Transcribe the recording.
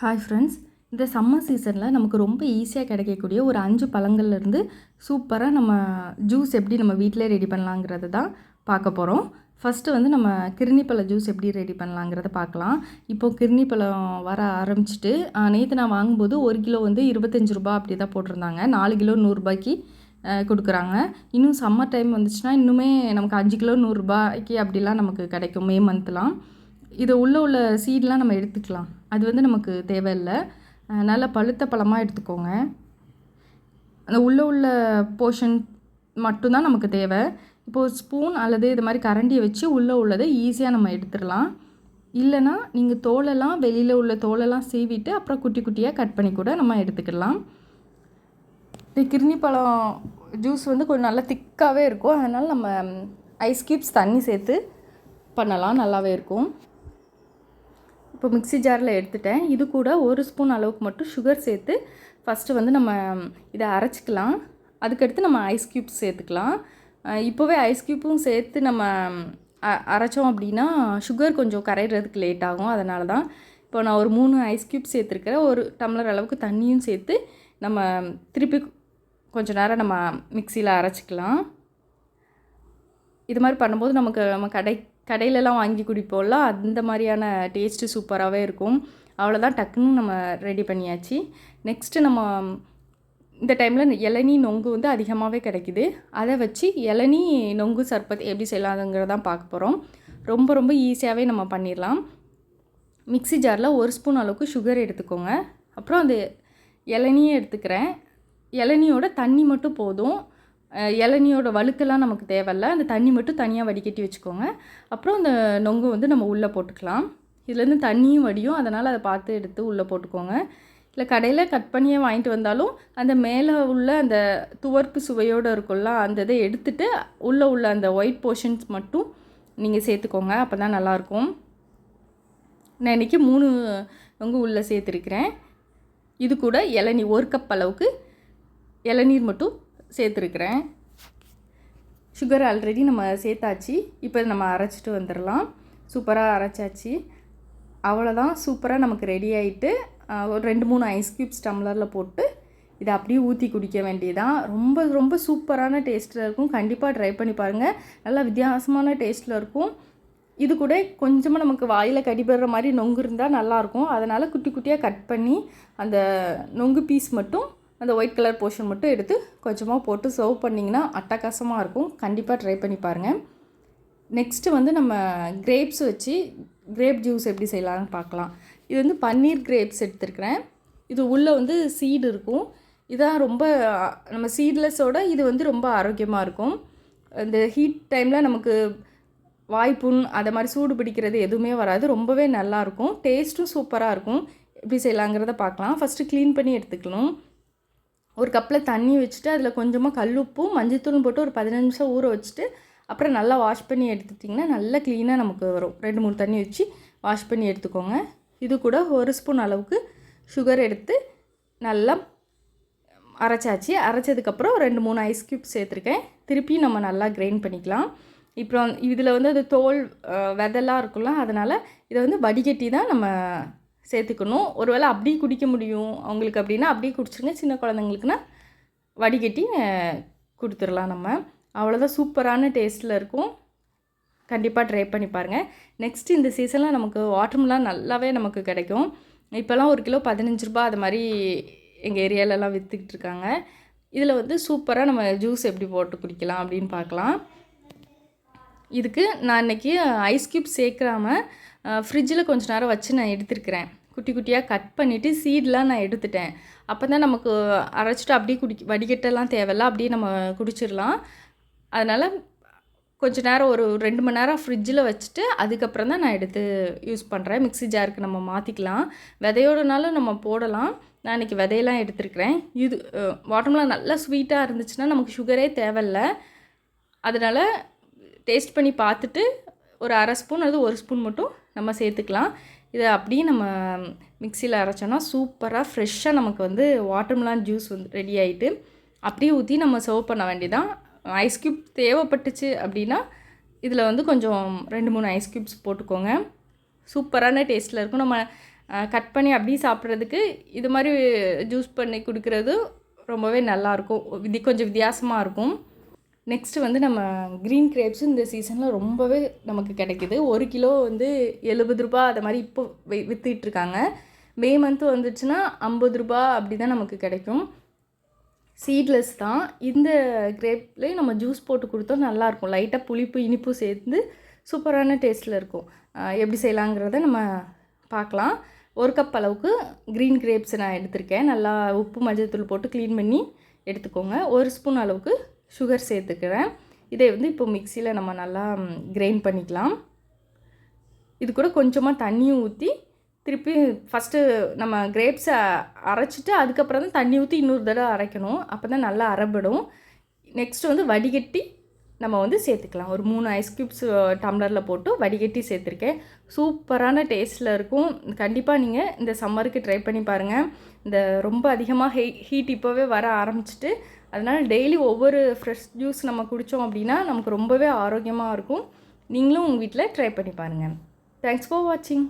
Hi friends, இந்த summer சீசனில் நமக்கு ரொம்ப ஈஸியாக கிடைக்கக்கூடிய ஒரு 5 பழங்கள்லேருந்து சூப்பராக நம்ம ஜூஸ் எப்படி நம்ம வீட்டிலே ரெடி பண்ணலாங்கிறது தான் பார்க்க போகிறோம். ஃபஸ்ட்டு வந்து நம்ம கிரினிப்பழ ஜூஸ் எப்படி ரெடி பண்ணலாங்கிறத பார்க்கலாம். இப்போது கிரினிப்பழம் வர ஆரம்பிச்சிட்டு நேற்று நான் வாங்கும்போது 1 கிலோ வந்து 25 ரூபா அப்படி தான் போட்டிருந்தாங்க. 4 கிலோ 100 ரூபாய்க்கு கொடுக்குறாங்க. இன்னும் சம்மர் டைம் வந்துச்சுன்னா இன்னுமே நமக்கு 5 கிலோ 100 ரூபாய்க்கு அப்படிலாம் நமக்கு கிடைக்கும். மே மந்த்லாம் இது உள்ள சீட்லாம் நம்ம எடுத்துக்கலாம். அது வந்து நமக்கு தேவையில்லை. நல்லா பழுத்த பழமாக எடுத்துக்கோங்க. அந்த உள்ள போர்ஷன் மட்டும்தான் நமக்கு தேவை. இப்போது ஸ்பூன் அல்லது இது மாதிரி கரண்டியை வச்சு உள்ளதை ஈஸியாக நம்ம எடுத்துடலாம். இல்லைனா நீங்கள் தோலெல்லாம் வெளியில் உள்ள தோலெல்லாம் சீவிட்டு அப்புறம் குட்டி குட்டியாக கட் பண்ணி கூட நம்ம எடுத்துக்கலாம். இந்த கிர்னி பழம் ஜூஸ் வந்து கொஞ்சம் நல்லா திக்காகவே இருக்கும். அதனால் நம்ம ஐஸ் க்யூப்ஸ் தண்ணி சேர்த்து பண்ணலாம், நல்லாவே இருக்கும். இப்போ மிக்ஸி ஜாரில் எடுத்துட்டேன். இது கூட 1 ஸ்பூன் அளவுக்கு மட்டும் சுகர் சேர்த்து ஃபஸ்ட்டு வந்து நம்ம இதை அரைச்சிக்கலாம். அதுக்கடுத்து நம்ம ஐஸ் க்யூப்ஸ் சேர்த்துக்கலாம். இப்போவே ஐஸ் க்யூப்பும் சேர்த்து நம்ம அரைச்சோம் அப்படின்னா சுகர் கொஞ்சம் கரைகிறதுக்கு லேட் ஆகும். அதனால தான் இப்போ நான் ஒரு 3 ஐஸ் க்யூப் சேர்த்துருக்கிறேன். 1 டம்ளர் அளவுக்கு தண்ணியும் சேர்த்து நம்ம திருப்பி கொஞ்சம் நேரம் நம்ம மிக்சியில் அரைச்சிக்கலாம். இது மாதிரி பண்ணும்போது நம்ம கடையிலலாம் வாங்கி குடிப்போம்ல, அந்த மாதிரியான டேஸ்ட்டு சூப்பராகவே இருக்கும். அவ்வளோதான், டக்குன்னு நம்ம ரெடி பண்ணியாச்சு. நெக்ஸ்ட்டு நம்ம இந்த டைமில் இளநீ நொங்கு வந்து அதிகமாகவே கிடைக்குது. அதை வச்சு இளநீ நொங்கு சர்பத் எப்படி செய்யலாங்கிறதான் பார்க்க போகிறோம். ரொம்ப ரொம்ப ஈஸியாகவே நம்ம பண்ணிடலாம். மிக்ஸி ஜாரில் 1 ஸ்பூன் அளவுக்கு சுகர் எடுத்துக்கோங்க. அப்புறம் அந்த இளநியை எடுத்துக்கிறேன். இளநியோட தண்ணி மட்டும் போதும். இளநியோட வழுக்கெல்லாம் நமக்கு தேவையில்ல. அந்த தண்ணி மட்டும் தனியாக வடிகட்டி வச்சுக்கோங்க. அப்புறம் அந்த நொங்கு வந்து நம்ம உள்ளே போட்டுக்கலாம். இதுலேருந்து தண்ணியும் வடியும், அதனால் அதை பார்த்து எடுத்து உள்ளே போட்டுக்கோங்க. இல்லை கடையில் கட் பண்ணியே வாங்கிட்டு வந்தாலும் அந்த மேலே உள்ள அந்த துவர்ப்பு சுவையோடு இருக்கும்ல, அந்த இதை எடுத்துகிட்டு உள்ள அந்த ஒயிட் போர்ஷன்ஸ் மட்டும் நீங்கள் சேர்த்துக்கோங்க. அப்போ தான் நல்லாயிருக்கும். நான் இன்றைக்கி 3 நொங்கு உள்ளே சேர்த்துருக்கிறேன். இது கூட இளநீ 1 கப் அளவுக்கு இளநீர் மட்டும் சேர்த்துருக்குறேன். சுகர் ஆல்ரெடி நம்ம சேர்த்தாச்சு. இப்போ நம்ம அரைச்சிட்டு வந்துடலாம். சூப்பராக அரைச்சாச்சு. அவ்வளோதான், சூப்பராக நமக்கு ரெடி ஆகிட்டு ஒரு 2-3 ஐஸ் க்யூப்ஸ் டம்ளரில் போட்டு இதை அப்படியே ஊற்றி குடிக்க வேண்டியதான். ரொம்ப ரொம்ப சூப்பரான டேஸ்ட்டில் இருக்கும். கண்டிப்பாக ட்ரை பண்ணி பாருங்கள். நல்லா வித்தியாசமான டேஸ்ட்டில் இருக்கும். இது கூட கொஞ்சமாக நமக்கு வாயில் கடிபடுற மாதிரி நொங்கு இருந்தால் நல்லாயிருக்கும். அதனால் குட்டி குட்டியாக கட் பண்ணி அந்த நொங்கு பீஸ் மட்டும் அந்த ஒயிட் கலர் போர்ஷன் மட்டும் எடுத்து கொஞ்சமாக போட்டு சர்வ் பண்ணிங்கன்னா அட்டகாசமாக இருக்கும். கண்டிப்பாக ட்ரை பண்ணி பாருங்கள். நெக்ஸ்ட்டு வந்து நம்ம கிரேப்ஸ் வச்சு கிரேப் ஜூஸ் எப்படி செய்யலாம்னு பார்க்கலாம். இது வந்து பன்னீர் கிரேப்ஸ் எடுத்துருக்கிறேன். இது உள்ளே வந்து சீடு இருக்கும். இதான் ரொம்ப நம்ம சீட்லெஸ்ஸோட இது வந்து ரொம்ப ஆரோக்கியமாக இருக்கும். இந்த ஹீட் டைமில் நமக்கு வாய்ப்புண் அதை மாதிரி சூடு பிடிக்கிறது எதுவுமே வராது. ரொம்பவே நல்லாயிருக்கும். டேஸ்ட்டும் சூப்பராக இருக்கும். எப்படி செய்யலாங்கிறத பார்க்கலாம். ஃபஸ்ட்டு க்ளீன் பண்ணி எடுத்துக்கணும். ஒரு கப்பில் தண்ணி வச்சுட்டு அதில் கொஞ்சமாக கல்லுப்பும் மஞ்சத்தூளும் போட்டு ஒரு 15 நிமிஷம் ஊற வச்சுட்டு அப்புறம் நல்லா வாஷ் பண்ணி எடுத்துட்டிங்கன்னா நல்லா க்ளீனாக நமக்கு வரும். 2-3 தண்ணி வச்சு வாஷ் பண்ணி எடுத்துக்கோங்க. இது கூட 1 ஸ்பூன் அளவுக்கு சுகர் எடுத்து நல்லா அரைச்சாச்சு. அரைச்சதுக்கப்புறம் 2-3 ஐஸ் க்யூப் சேர்த்துருக்கேன். திருப்பி நம்ம நல்லா கிரைண்ட் பண்ணிக்கலாம். இப்போ இதில் வந்து அது தோல் விதெல்லாம் இருக்குல்ல, அதனால் இதை வந்து வடிகட்டி தான் நம்ம சேர்த்துக்கணும். ஒருவேளை அப்படியே குடிக்க முடியும் அவங்களுக்கு அப்படின்னா அப்படியே குடிச்சிருங்க. சின்ன குழந்தைங்களுக்குன்னா வடிகட்டி கொடுத்துடலாம் நம்ம. அவ்வளோதான், சூப்பரான டேஸ்ட்டில் இருக்கும். கண்டிப்பாக ட்ரை பண்ணி பாருங்கள். நெக்ஸ்ட்டு இந்த சீசனில் நமக்கு வாட்டர்மெலன் நல்லாவே நமக்கு கிடைக்கும். இப்போல்லாம் 1 கிலோ 15 ரூபா அது மாதிரி எங்கள் ஏரியாலலாம் விற்றுக்கிட்டு இருக்காங்க. இதில் வந்து சூப்பராக நம்ம ஜூஸ் எப்படி போட்டு குடிக்கலாம் அப்படின்னு பார்க்கலாம். இதுக்கு நான் இன்றைக்கி ஐஸ் க்யூப் சேர்க்காமல் ஃப்ரிட்ஜில் கொஞ்சம் நேரம் வச்சு நான் எடுத்துருக்கிறேன். குட்டி குட்டியாக கட் பண்ணிவிட்டு சீடெலாம் நான் எடுத்துட்டேன். அப்போ தான் நமக்கு அரைச்சிட்டு அப்படியே வடிகட்டெல்லாம் தேவையில்ல, அப்படியே நம்ம குடிச்சிடலாம். அதனால் கொஞ்சம் நேரம் ஒரு 2 மணி நேரம் ஃப்ரிட்ஜில் வச்சுட்டு அதுக்கப்புறம் தான் நான் எடுத்து யூஸ் பண்ணுறேன். மிக்ஸி ஜாருக்கு நம்ம மாற்றிக்கலாம். விதையோடனாலும் நம்ம போடலாம். நான் இன்றைக்கி விதையெல்லாம் எடுத்துருக்கிறேன். இது வாட்டர்மெலன் நல்லா ஸ்வீட்டாக இருந்துச்சுன்னா நமக்கு சுகரே தேவையில்லை. அதனால் டேஸ்ட் பண்ணி பார்த்துட்டு ஒரு 1/2 ஸ்பூன் அல்லது 1 ஸ்பூன் மட்டும் நம்ம சேர்த்துக்கலாம். இதை அப்படியே நம்ம மிக்சியில் அரைச்சோன்னா சூப்பராக ஃப்ரெஷ்ஷாக நமக்கு வந்து வாட்டர்மெலன் ஜூஸ் வந்து ரெடி ஆகிட்டு அப்படியே ஊற்றி நம்ம சர்வ் பண்ண வேண்டியதான். ஐஸ் க்யூப் தேவைப்பட்டுச்சு அப்படின்னா இதில் வந்து கொஞ்சம் 2-3 ஐஸ் க்யூப்ஸ் போட்டுக்கோங்க. சூப்பரான டேஸ்ட்டில் இருக்கும். நம்ம கட் பண்ணி அப்படியே சாப்பிட்றதுக்கு இது மாதிரி ஜூஸ் பண்ணி குடிக்கிறது ரொம்பவே நல்லாயிருக்கும். கொஞ்சம் வித்தியாசமாக இருக்கும். நெக்ஸ்ட்டு வந்து நம்ம க்ரீன் கிரேப்ஸு இந்த சீசனில் ரொம்பவே நமக்கு கிடைக்கிது. 1 கிலோ வந்து ரூ. 70 அது மாதிரி இப்போ விற்றுட்ருக்காங்க. மே மந்த்து வந்துச்சுன்னா ரூ. 50 அப்படி தான் நமக்கு கிடைக்கும். சீட்லெஸ் தான். இந்த கிரேப்லேயே நம்ம ஜூஸ் போட்டு கொடுத்தோம் நல்லாயிருக்கும். லைட்டாக புளிப்பு இனிப்பு சேர்ந்து சூப்பரான டேஸ்ட்டில் இருக்கும். எப்படி செய்யலாங்கிறத நம்ம பார்க்கலாம். 1 கப் அளவுக்கு க்ரீன் கிரேப்ஸ் நான் எடுத்திருக்கேன். நல்லா உப்பு மஞ்சள்தூள் போட்டு க்ளீன் பண்ணி எடுத்துக்கோங்க. 1 ஸ்பூன் அளவுக்கு சுகர் சேர்த்துக்கிறேன். இதை வந்து இப்போ மிக்சியில் நம்ம நல்லா கிரைண்ட் பண்ணிக்கலாம். இது கூட கொஞ்சமாக தண்ணியும் ஊற்றி திருப்பி ஃபஸ்ட்டு நம்ம கிரேப்ஸை அரைச்சிட்டு அதுக்கப்புறம் தான் தண்ணி ஊற்றி இன்னொரு தடவை அரைக்கணும். அப்போ தான் நல்லா அரைபடும். நெக்ஸ்ட்டு வந்து வடிகட்டி நம்ம வந்து சேர்த்துக்கலாம். ஒரு 3 ஐஸ் க்யூப்ஸ் டம்ளரில் போட்டு வடிகட்டி சேர்த்துருக்கேன். சூப்பரான டேஸ்ட்டில் இருக்கும். கண்டிப்பாக நீங்கள் இந்த சம்மருக்கு ட்ரை பண்ணி பாருங்கள். இந்த ரொம்ப அதிகமாக ஹீட் இப்போவே வர ஆரம்பிச்சிட்டு, அதனால் டெய்லி ஒவ்வொரு ஃப்ரெஷ் ஜூஸ் நம்ம குடித்தோம் அப்படின்னா நமக்கு ரொம்பவே ஆரோக்கியமாக இருக்கும். நீங்களும் உங்கள் வீட்டில் ட்ரை பண்ணி பாருங்கள். தேங்க்ஸ் ஃபார் வாட்சிங்.